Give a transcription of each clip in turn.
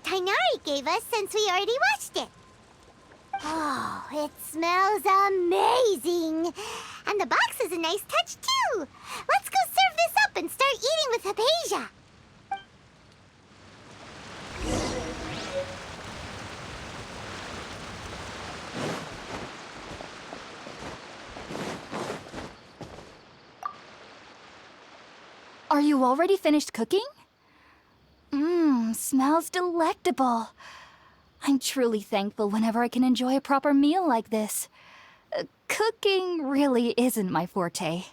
Tainari gave us since we already watched it. Oh, it smells amazing! And the box is a nice touch, too! Let's go serve this up and start eating with Hypatia! Are you already finished cooking? Smells delectable. I'm truly thankful whenever I can enjoy a proper meal like this. Cooking really isn't my forte.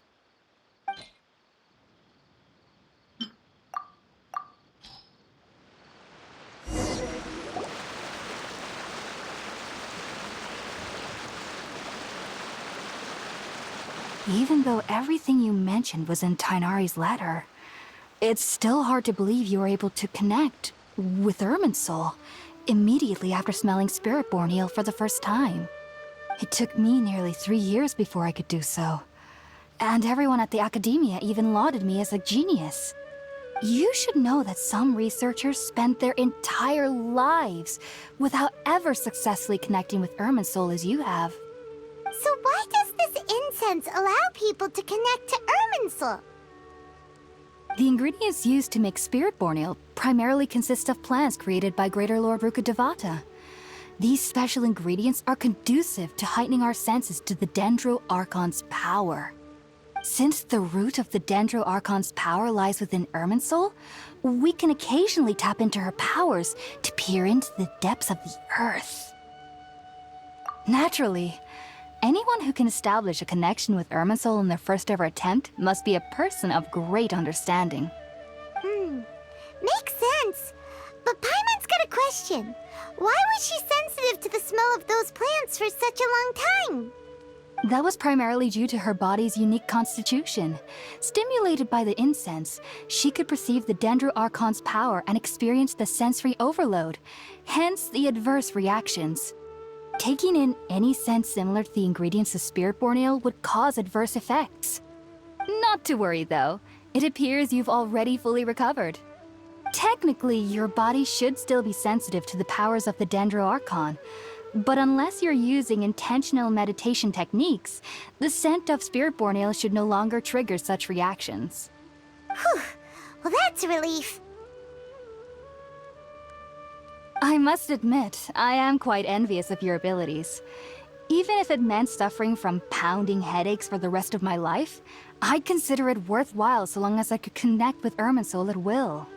Even though everything you mentioned was in Tainari's letter, it's still hard to believe you were able to connect with Irminsul immediately after smelling Spiritborn eel for the first time. It took me nearly 3 years before I could do so. And everyone at the Academia even lauded me as a genius. You should know that some researchers spent their entire lives without ever successfully connecting with Irminsul as you have. So why does this incense allow people to connect to Irminsul? The ingredients used to make Spiritborn ale primarily consist of plants created by Greater Lord Rukkhadevata. These special ingredients are conducive to heightening our senses to the Dendro Archon's power. Since the root of the Dendro Archon's power lies within Irminsul, we can occasionally tap into her powers to peer into the depths of the earth. Naturally, anyone who can establish a connection with Irminsul in their first ever attempt must be a person of great understanding. Makes sense. But Paimon's got a question. Why was she sensitive to the smell of those plants for such a long time? That was primarily due to her body's unique constitution. Stimulated by the incense, she could perceive the Dendro Archon's power and experience the sensory overload, hence the adverse reactions. Taking in any scent similar to the ingredients of Spiritborn ale would cause adverse effects. Not to worry, though. It appears you've already fully recovered. Technically, your body should still be sensitive to the powers of the Dendro Archon, but unless you're using intentional meditation techniques, the scent of Spiritborn ale should no longer trigger such reactions. Whew. Well, that's a relief. I must admit, I am quite envious of your abilities. Even if it meant suffering from pounding headaches for the rest of my life, I'd consider it worthwhile so long as I could connect with Irminsul at will.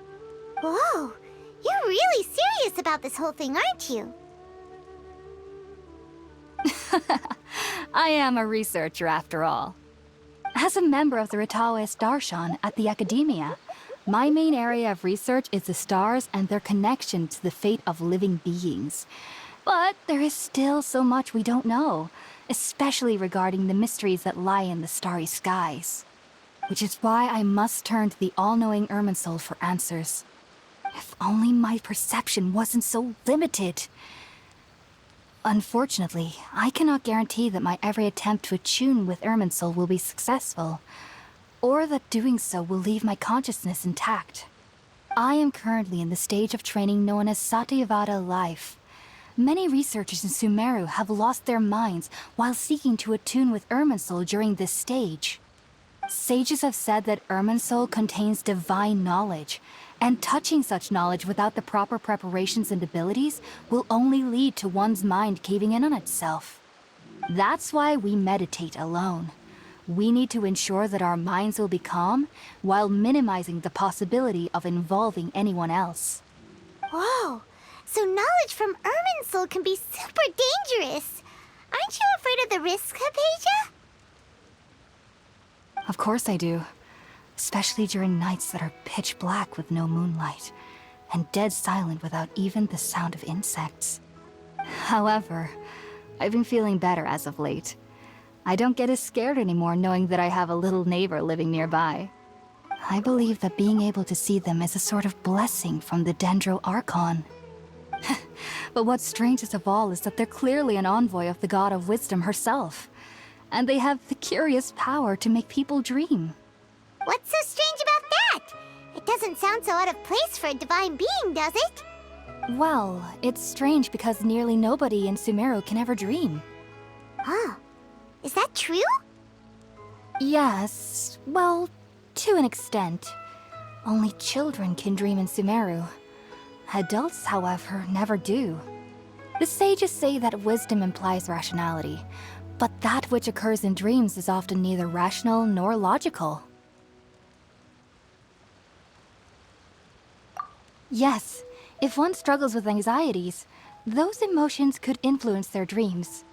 Whoa, you're really serious about this whole thing, aren't you? I am a researcher after all. As a member of the Ritaoist Archon at the Academia, my main area of research is the stars and their connection to the fate of living beings. But there is still so much we don't know, especially regarding the mysteries that lie in the starry skies. Which is why I must turn to the all-knowing Irminsul for answers. If only my perception wasn't so limited. Unfortunately, I cannot guarantee that my every attempt to attune with Irminsul will be successful, or that doing so will leave my consciousness intact. I am currently in the stage of training known as Satyavada life. Many researchers in Sumeru have lost their minds while seeking to attune with Irminsul during this stage. Sages have said that Irminsul contains divine knowledge, and touching such knowledge without the proper preparations and abilities will only lead to one's mind caving in on itself. That's why we meditate alone. We need to ensure that our minds will be calm while minimizing the possibility of involving anyone else. Whoa, so knowledge from Irminsul can be super dangerous. Aren't you afraid of the risks, Hypatia? Of course I do. Especially during nights that are pitch black with no moonlight, and dead silent without even the sound of insects. However, I've been feeling better as of late. I don't get as scared anymore knowing that I have a little neighbor living nearby. I believe that being able to see them is a sort of blessing from the Dendro Archon. But what's strangest of all is that they're clearly an envoy of the God of Wisdom herself, and they have the curious power to make people dream. What's so strange about that? It doesn't sound so out of place for a divine being, does it? Well, it's strange because nearly nobody in Sumeru can ever dream. Oh, is that true? Yes, well, to an extent. Only children can dream in Sumeru. Adults, however, never do. The sages say that wisdom implies rationality, but that which occurs in dreams is often neither rational nor logical. Yes, if one struggles with anxieties, those emotions could influence their dreams.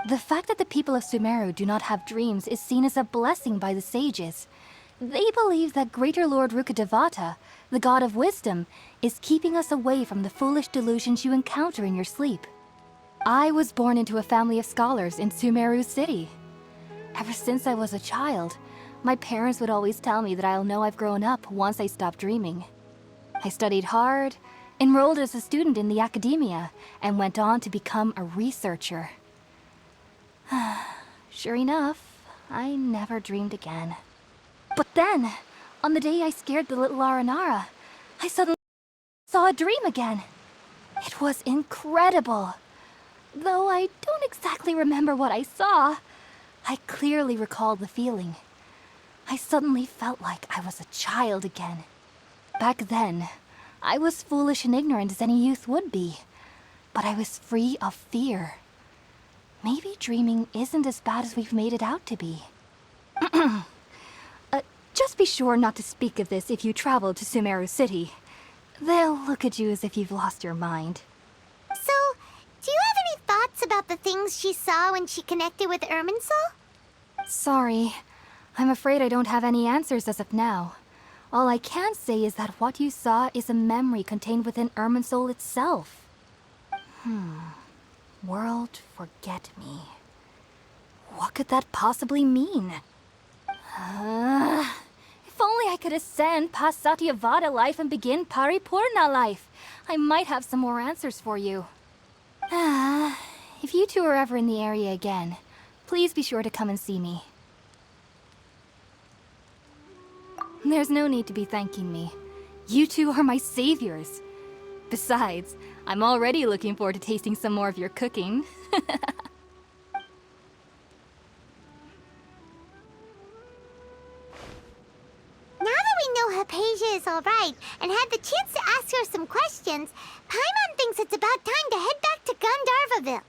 The fact that the people of Sumeru do not have dreams is seen as a blessing by the sages. They believe that Greater Lord Rukkhadevata, the god of wisdom, is keeping us away from the foolish delusions you encounter in your sleep. I was born into a family of scholars in Sumeru City. Ever since I was a child, my parents would always tell me that I'll know I've grown up once I stop dreaming. I studied hard, enrolled as a student in the academia, and went on to become a researcher. Sure enough, I never dreamed again. But then, on the day I scared the little Aranara, I suddenly saw a dream again. It was incredible. Though I don't exactly remember what I saw, I clearly recalled the feeling. I suddenly felt like I was a child again. Back then, I was foolish and ignorant as any youth would be, but I was free of fear. Maybe dreaming isn't as bad as we've made it out to be. Just be sure not to speak of this if you travel to Sumeru City. They'll look at you as if you've lost your mind. So, do you have any thoughts about the things she saw when she connected with Irminsul? Sorry. I'm afraid I don't have any answers as of now. All I can say is that what you saw is a memory contained within Irminsul itself. World forget me. What could that possibly mean? If only I could ascend past Satyavada life and begin Paripurna life, I might have some more answers for you. If you two are ever in the area again, please be sure to come and see me. There's no need to be thanking me. You two are my saviors. Besides, I'm already looking forward to tasting some more of your cooking. Now that we know Hypatia is alright and had the chance to ask her some questions, Paimon thinks it's about time to head back to Gandharvaville.